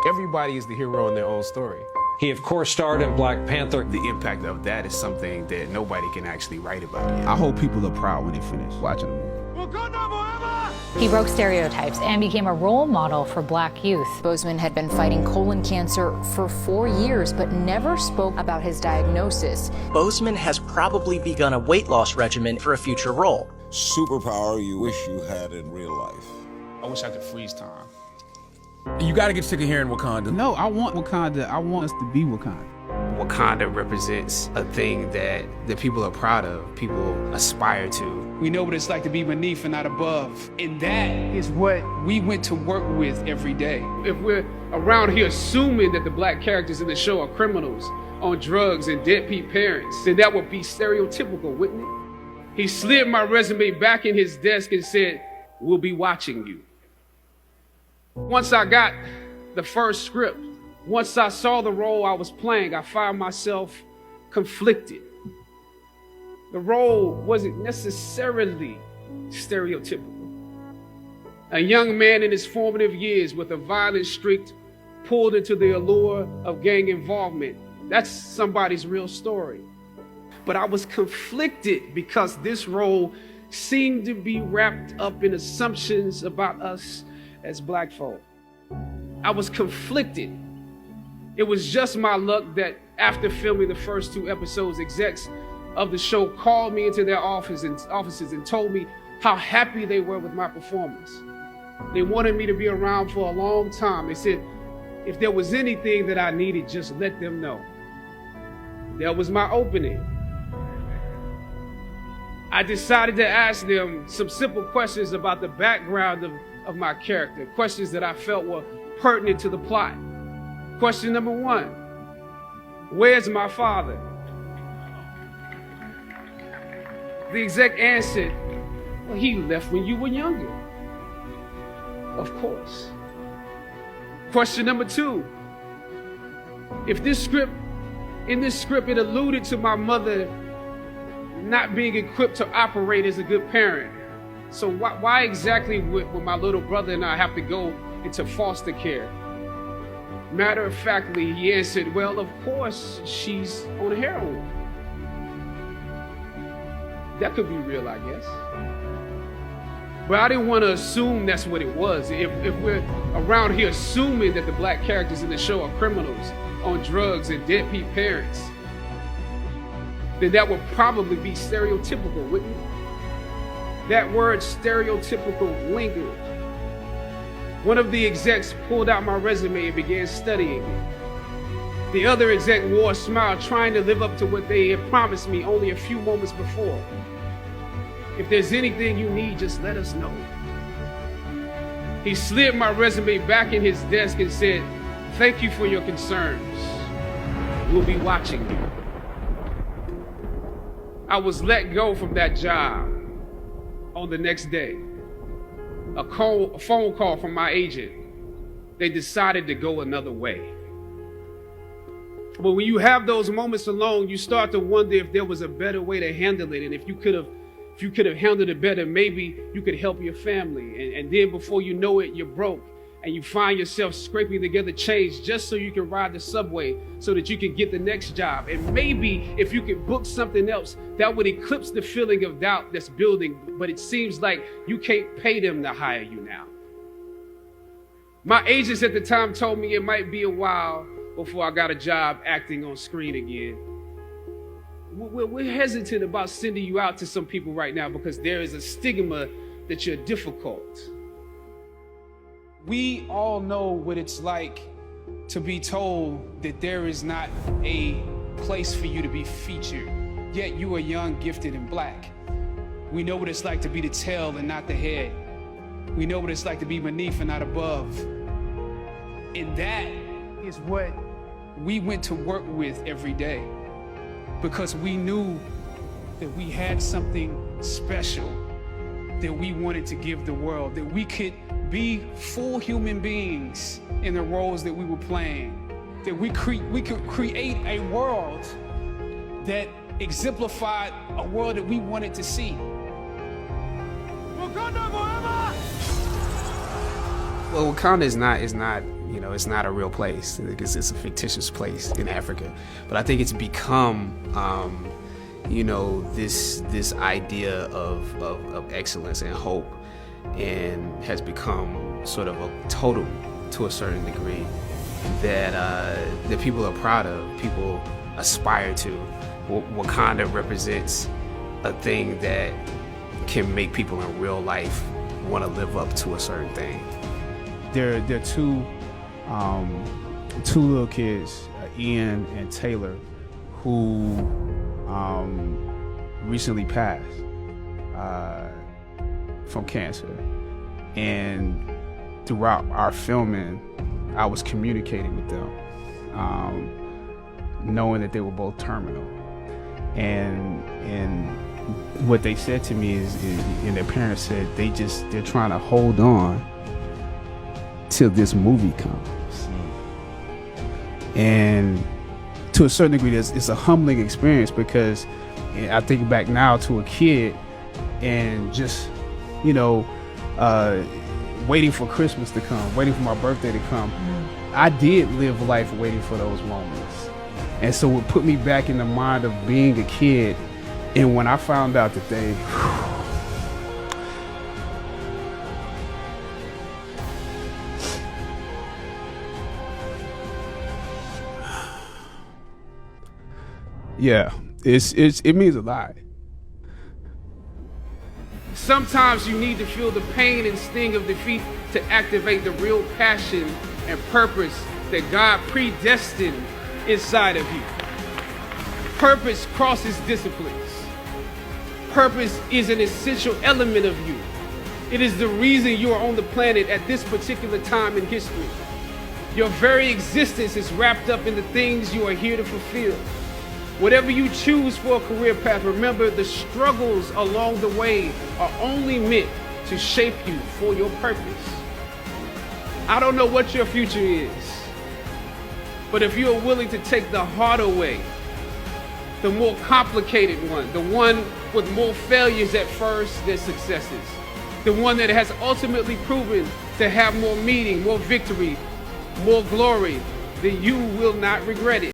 Everybody is the hero in their own story. He, of course, starred in Black Panther. The impact of that is something that nobody can actually write about yet. I hope people are proud when they finish watching the movie. He broke stereotypes and became a role model for Black youth. Boseman had been fighting colon cancer for 4 years, but never spoke about his diagnosis. Boseman has probably begun a weight loss regimen for a future role. Superpower you wish you had in real life. I wish I could freeze time. You gotta get sick of hearing Wakanda. No, I want Wakanda. I want us to be Wakanda. Wakanda represents a thing that the people are proud of, people aspire to. We know what it's like to be beneath and not above. And that is what we went to work with every day. If we're around here assuming that the Black characters in the show are criminals on drugs and deadbeat parents, then that would be stereotypical, wouldn't it? He slid my resume back in his desk and said, "We'll be watching you." Once I got the first script, once I saw the role I was playing, I found myself conflicted. The role wasn't necessarily stereotypical. A young man in his formative years with a violent streak pulled into the allure of gang involvement. That's somebody's real story. But I was conflicted because this role seemed to be wrapped up in assumptions about us as Black folk. I was conflicted. It was just my luck that after filming the first 2 episodes, execs of the show called me into their offices and told me how happy they were with my performance. They wanted me to be around for a long time. They said, if there was anything that I needed, just let them know. That was my opening. I decided to ask them some simple questions about the background of my character, questions that I felt were pertinent to the plot. Question number 1, where's my father? The exec answered, well, he left when you were younger. Of course. Question number 2, in this script it alluded to my mother not being equipped to operate as a good parent. So why exactly would my little brother and I have to go into foster care? Matter of factly, he answered, well, of course, she's on heroin. That could be real, I guess. But I didn't want to assume that's what it was. If we're around here assuming that the Black characters in the show are criminals on drugs and deadbeat parents, then that would probably be stereotypical, wouldn't it? That word stereotypical lingered. One of the execs pulled out my resume and began studying it. The other exec wore a smile, trying to live up to what they had promised me only a few moments before. If there's anything you need, just let us know. He slid my resume back in his desk and said, thank you for your concerns. We'll be watching you. I was let go from that job on the next day. A phone call from my agent. They decided to go another way. But when you have those moments alone, you start to wonder if there was a better way to handle it. And if you could have handled it better, maybe you could help your family. And then before you know it, you're broke. And you find yourself scraping together change just so you can ride the subway so that you can get the next job. And maybe if you could book something else, that would eclipse the feeling of doubt that's building. But it seems like you can't pay them to hire you now. My agents at the time told me it might be a while before I got a job acting on screen again. We're hesitant about sending you out to some people right now because there is a stigma that you're difficult. We all know what it's like to be told that there is not a place for you to be featured, yet you are young, gifted, and Black. We know what it's like to be the tail and not the head. We know what it's like to be beneath and not above. And that is what we went to work with every day because we knew that we had something special that we wanted to give the world, that we could be full human beings in the roles that we were playing, that we could create a world that exemplified a world that we wanted to see. Well, Wakanda is not You know, it's not a real place. It's a fictitious place in Africa. But I think it's become, you know, this idea of excellence and hope, and has become sort of a totem to a certain degree that people are proud of, people aspire to. Wakanda represents a thing that can make people in real life want to live up to a certain thing. There are two little kids, Ian and Taylor, who recently passed from cancer. And throughout our filming, I was communicating with them, knowing that they were both terminal. And what they said to me is and their parents said, they're trying to hold on till this movie comes. And to a certain degree, it's a humbling experience, because I think back now to a kid and just, you know, waiting for Christmas to come, waiting for my birthday to come. I did live life waiting for those moments. And so it put me back in the mind of being a kid. And when I found out that they, yeah, it means a lot. Sometimes you need to feel the pain and sting of defeat to activate the real passion and purpose that God predestined inside of you. Purpose crosses disciplines. Purpose is an essential element of you. It is the reason you are on the planet at this particular time in history. Your very existence is wrapped up in the things you are here to fulfill. Whatever you choose for a career path, remember the struggles along the way are only meant to shape you for your purpose. I don't know what your future is, but if you are willing to take the harder way, the more complicated one, the one with more failures at first than successes, the one that has ultimately proven to have more meaning, more victory, more glory, then you will not regret it.